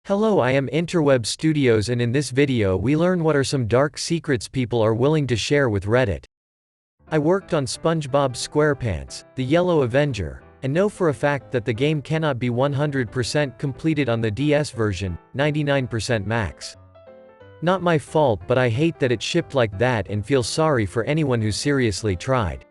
Hello, I am Interweb Studios, and in this video we learn what are some dark secrets people are willing to share with Reddit. I worked on SpongeBob SquarePants, the Yellow Avenger, and know for a fact that the game cannot be 100% completed on the DS version, 99% max. Not my fault, but I hate that it shipped like that and feel sorry for anyone who seriously tried.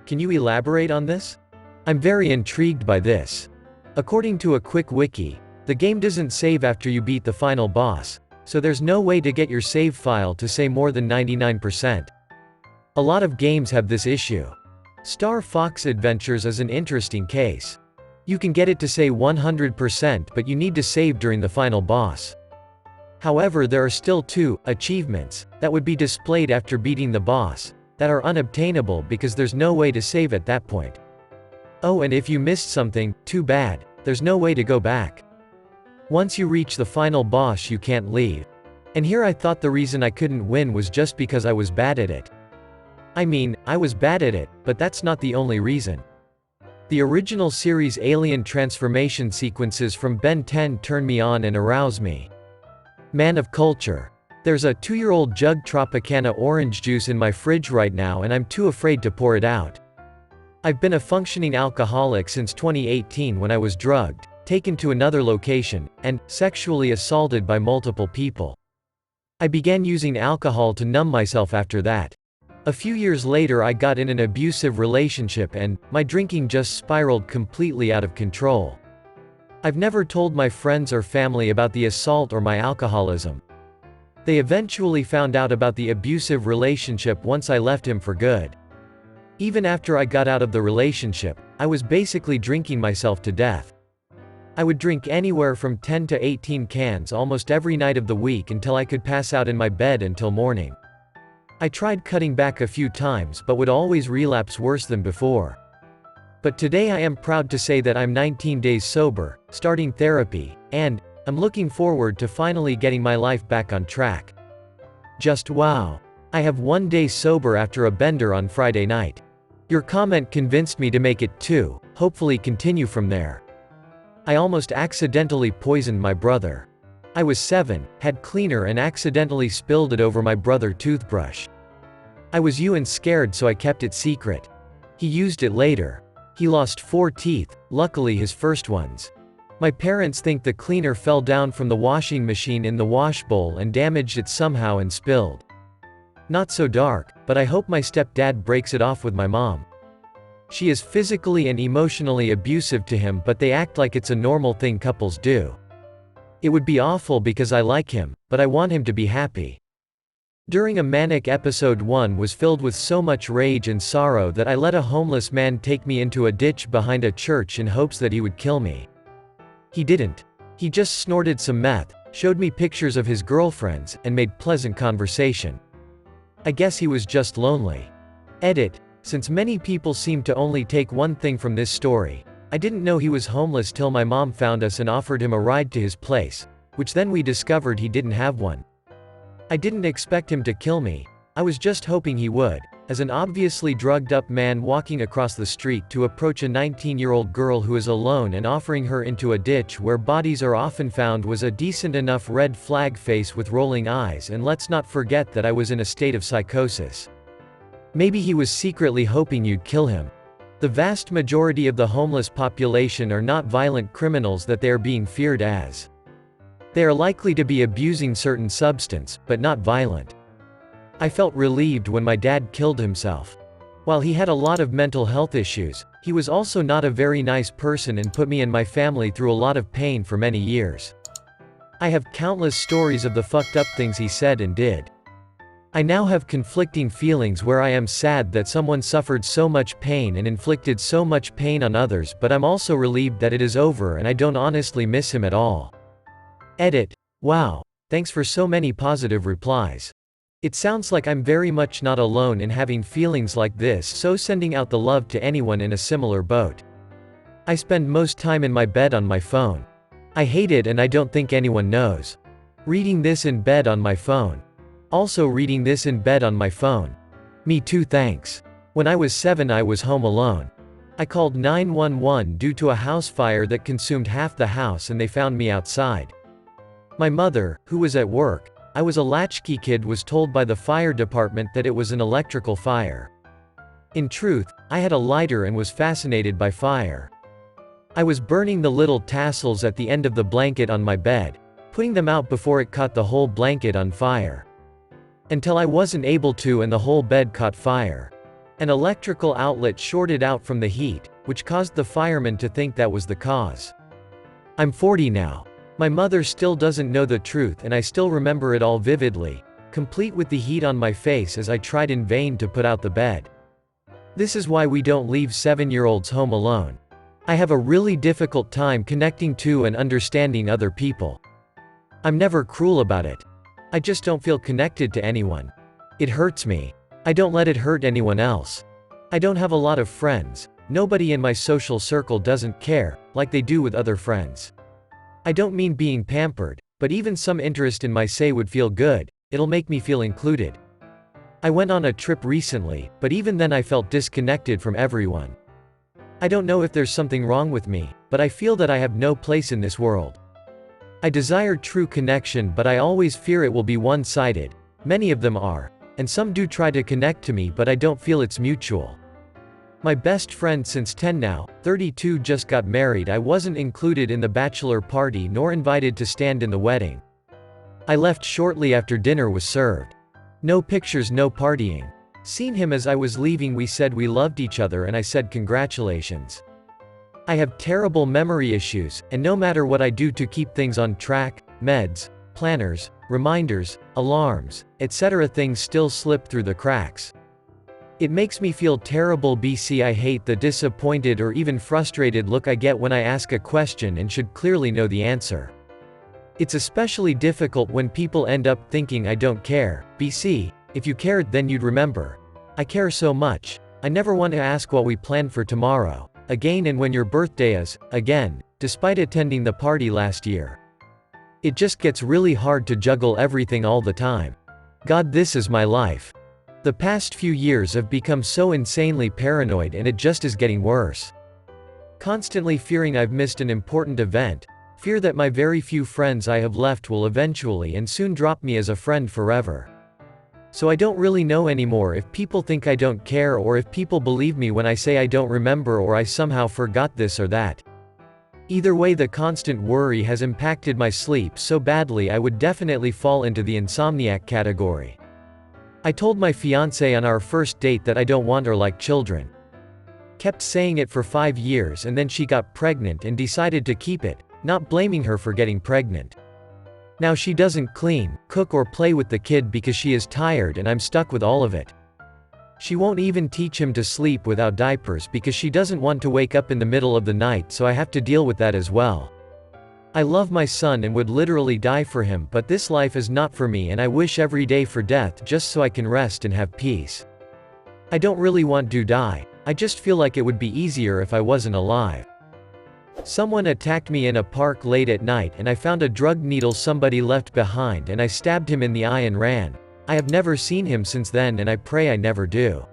Can you elaborate on this? I'm very intrigued by this. According to a quick wiki, the game doesn't save after you beat the final boss, so there's no way to get your save file to say more than 99%. A lot of games have this issue. Star Fox Adventures is an interesting case. You can get it to say 100%, but you need to save during the final boss. However, there are still two achievements that would be displayed after beating the boss that are unobtainable because there's no way to save at that point. Oh, and if you missed something, too bad, there's no way to go back. Once you reach the final boss, you can't leave. And here I thought the reason I couldn't win was just because I was bad at it. I mean, I was bad at it, but that's not the only reason. The original series alien transformation sequences from Ben 10 turn me on and arouse me. Man of culture. There's a 2-year-old jug Tropicana orange juice in my fridge right now and I'm too afraid to pour it out. I've been a functioning alcoholic since 2018 when I was drugged, taken to another location, and sexually assaulted by multiple people. I began using alcohol to numb myself after that. A few years later I got in an abusive relationship and my drinking just spiraled completely out of control. I've never told my friends or family about the assault or my alcoholism. They eventually found out about the abusive relationship once I left him for good. Even after I got out of the relationship, I was basically drinking myself to death. I would drink anywhere from 10 to 18 cans almost every night of the week until I could pass out in my bed until morning. I tried cutting back a few times but would always relapse worse than before. But today I am proud to say that I'm 19 days sober, starting therapy, and I'm looking forward to finally getting my life back on track. Just wow. I have 1 day sober after a bender on Friday night. Your comment convinced me to make it 2, hopefully continue from there. I almost accidentally poisoned my brother. I was 7, had cleaner and accidentally spilled it over my brother's toothbrush. I was and scared, so I kept it secret. He used it later. He lost 4 teeth, luckily his first ones. My parents think the cleaner fell down from the washing machine in the wash bowl and damaged it somehow and spilled. Not so dark, but I hope my stepdad breaks it off with my mom. She is physically and emotionally abusive to him, but they act like it's a normal thing couples do. It would be awful because I like him, but I want him to be happy. During a manic episode, 1 was filled with so much rage and sorrow that I let a homeless man take me into a ditch behind a church in hopes that he would kill me. He didn't. He just snorted some meth, showed me pictures of his girlfriends, and made pleasant conversation. I guess he was just lonely. Edit. Since many people seem to only take one thing from this story, I didn't know he was homeless till my mom found us and offered him a ride to his place, which then we discovered he didn't have one. I didn't expect him to kill me. I was just hoping he would, as an obviously drugged up man walking across the street to approach a 19-year-old girl who is alone and offering her into a ditch where bodies are often found was a decent enough red flag face with rolling eyes. And let's not forget that I was in a state of psychosis. Maybe he was secretly hoping you'd kill him. The vast majority of the homeless population are not violent criminals that they are being feared as. They are likely to be abusing certain substance, but not violent. I felt relieved when my dad killed himself. While he had a lot of mental health issues, he was also not a very nice person and put me and my family through a lot of pain for many years. I have countless stories of the fucked up things he said and did. I now have conflicting feelings where I am sad that someone suffered so much pain and inflicted so much pain on others, but I'm also relieved that it is over and I don't honestly miss him at all. Edit. Wow. Thanks for so many positive replies. It sounds like I'm very much not alone in having feelings like this, so sending out the love to anyone in a similar boat. I spend most time in my bed on my phone. I hate it and I don't think anyone knows. Reading this in bed on my phone. Also reading this in bed on my phone. Me too, thanks. When I was 7 I was home alone. I called 911 due to a house fire that consumed half the house and they found me outside. My mother, who was at work, I was a latchkey kid, was told by the fire department that it was an electrical fire. In truth, I had a lighter and was fascinated by fire. I was burning the little tassels at the end of the blanket on my bed, putting them out before it caught the whole blanket on fire. Until I wasn't able to and the whole bed caught fire. An electrical outlet shorted out from the heat, which caused the firemen to think that was the cause. I'm 40 now. My mother still doesn't know the truth and I still remember it all vividly, complete with the heat on my face as I tried in vain to put out the bed. This is why we don't leave 7-year-olds home alone. I have a really difficult time connecting to and understanding other people. I'm never cruel about it. I just don't feel connected to anyone. It hurts me. I don't let it hurt anyone else. I don't have a lot of friends. Nobody in my social circle doesn't care, like they do with other friends. I don't mean being pampered, but even some interest in my say would feel good. It'll make me feel included. I went on a trip recently, but even then I felt disconnected from everyone. I don't know if there's something wrong with me, but I feel that I have no place in this world. I desire true connection, but I always fear it will be one-sided. Many of them are. And some do try to connect to me, but I don't feel it's mutual. My best friend since 10 now, 32, just got married. I wasn't included in the bachelor party nor invited to stand in the wedding. I left shortly after dinner was served. No pictures, no partying. Seen him as I was leaving. We said we loved each other and I said congratulations. I have terrible memory issues, and no matter what I do to keep things on track, meds, planners, reminders, alarms, etc., things still slip through the cracks. It makes me feel terrible. BC, I hate the disappointed or even frustrated look I get when I ask a question and should clearly know the answer. It's especially difficult when people end up thinking I don't care. BC, if you cared then you'd remember. I care so much. I never want to ask what we plan for tomorrow, again, and when your birthday is, again, despite attending the party last year. It just gets really hard to juggle everything all the time. God, this is my life. The past few years have become so insanely paranoid and it just is getting worse. Constantly fearing I've missed an important event, fear that my very few friends I have left will eventually and soon drop me as a friend forever. So I don't really know anymore if people think I don't care or if people believe me when I say I don't remember or I somehow forgot this or that. Either way, the constant worry has impacted my sleep so badly I would definitely fall into the insomniac category. I told my fiancée on our first date that I don't want her like children. Kept saying it for 5 years and then she got pregnant and decided to keep it, not blaming her for getting pregnant. Now she doesn't clean, cook or play with the kid because she is tired and I'm stuck with all of it. She won't even teach him to sleep without diapers because she doesn't want to wake up in the middle of the night, so I have to deal with that as well. I love my son and would literally die for him, but this life is not for me and I wish every day for death just so I can rest and have peace. I don't really want to die, I just feel like it would be easier if I wasn't alive. Someone attacked me in a park late at night and I found a drug needle somebody left behind and I stabbed him in the eye and ran. I have never seen him since then and I pray I never do.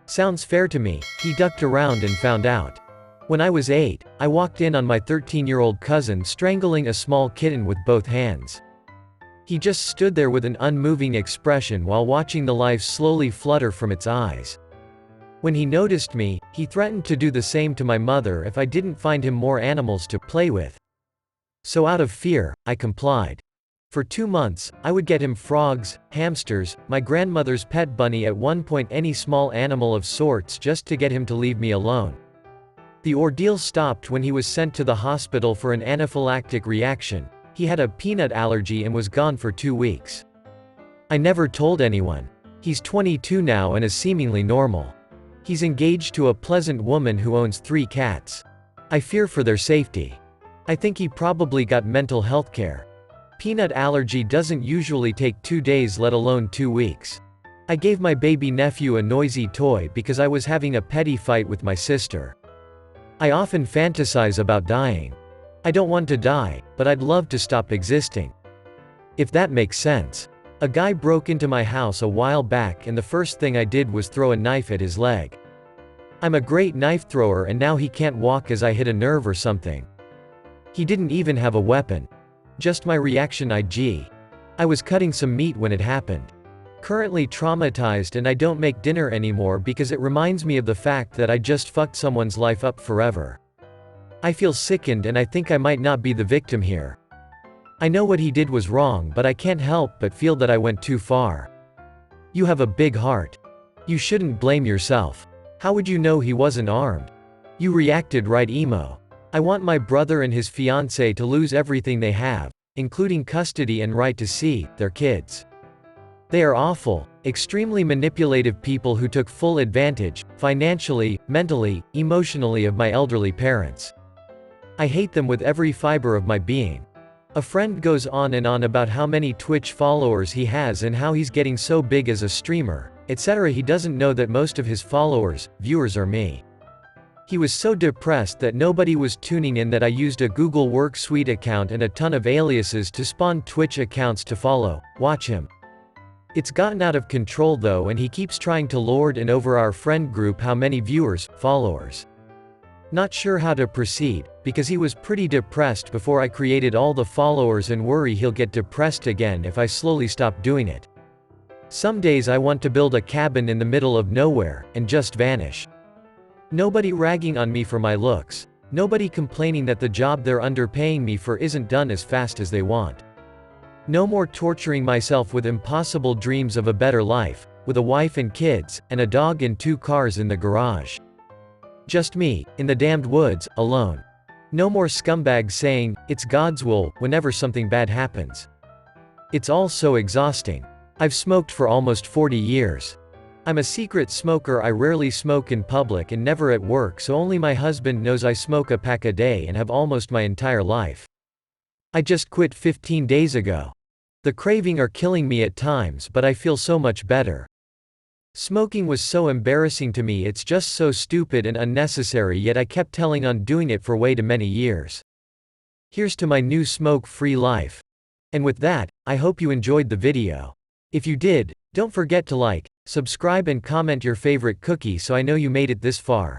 Sounds fair to me. He ducked around and found out. When I was 8, I walked in on my 13-year-old cousin strangling a small kitten with both hands. He just stood there with an unmoving expression while watching the life slowly flutter from its eyes. When he noticed me, he threatened to do the same to my mother if I didn't find him more animals to play with. So out of fear, I complied. For 2 months, I would get him frogs, hamsters, my grandmother's pet bunny, at one point any small animal of sorts, just to get him to leave me alone. The ordeal stopped when he was sent to the hospital for an anaphylactic reaction. He had a peanut allergy and was gone for 2 weeks. I never told anyone. He's 22 now and is seemingly normal. He's engaged to a pleasant woman who owns 3 cats. I fear for their safety. I think he probably got mental health care. Peanut allergy doesn't usually take 2 days, let alone 2 weeks. I gave my baby nephew a noisy toy because I was having a petty fight with my sister. I often fantasize about dying. I don't want to die, but I'd love to stop existing. If that makes sense. A guy broke into my house a while back and the first thing I did was throw a knife at his leg. I'm a great knife thrower and now he can't walk as I hit a nerve or something. He didn't even have a weapon. Just my reaction IG. I was cutting some meat when it happened. Currently traumatized and I don't make dinner anymore because it reminds me of the fact that I just fucked someone's life up forever. I feel sickened and I think I might not be the victim here. I know what he did was wrong but I can't help but feel that I went too far. You have a big heart. You shouldn't blame yourself. How would you know he wasn't armed? You reacted right emo. I want my brother and his fiancée to lose everything they have, including custody and right to see their kids. They are awful, extremely manipulative people who took full advantage, financially, mentally, emotionally of my elderly parents. I hate them with every fiber of my being. A friend goes on and on about how many Twitch followers he has and how he's getting so big as a streamer, etc. He doesn't know that most of his followers, viewers are me. He was so depressed that nobody was tuning in that I used a Google Work Suite account and a ton of aliases to spawn Twitch accounts to follow, watch him. It's gotten out of control though and he keeps trying to lord and over our friend group how many viewers, followers. Not sure how to proceed, because he was pretty depressed before I created all the followers and worry he'll get depressed again if I slowly stop doing it. Some days I want to build a cabin in the middle of nowhere, and just vanish. Nobody ragging on me for my looks. Nobody complaining that the job they're underpaying me for isn't done as fast as they want. No more torturing myself with impossible dreams of a better life, with a wife and kids, and a dog and 2 cars in the garage. Just me, in the damned woods, alone. No more scumbags saying, it's God's will, whenever something bad happens. It's all so exhausting. I've smoked for almost 40 years. I'm a secret smoker. I rarely smoke in public and never at work, so only my husband knows I smoke a pack a day and have almost my entire life. I just quit 15 days ago. The craving are killing me at times but I feel so much better. Smoking was so embarrassing to me, it's just so stupid and unnecessary, yet I kept telling on doing it for way too many years. Here's to my new smoke-free life. And with that, I hope you enjoyed the video. If you did, don't forget to like, subscribe and comment your favorite cookie so I know you made it this far.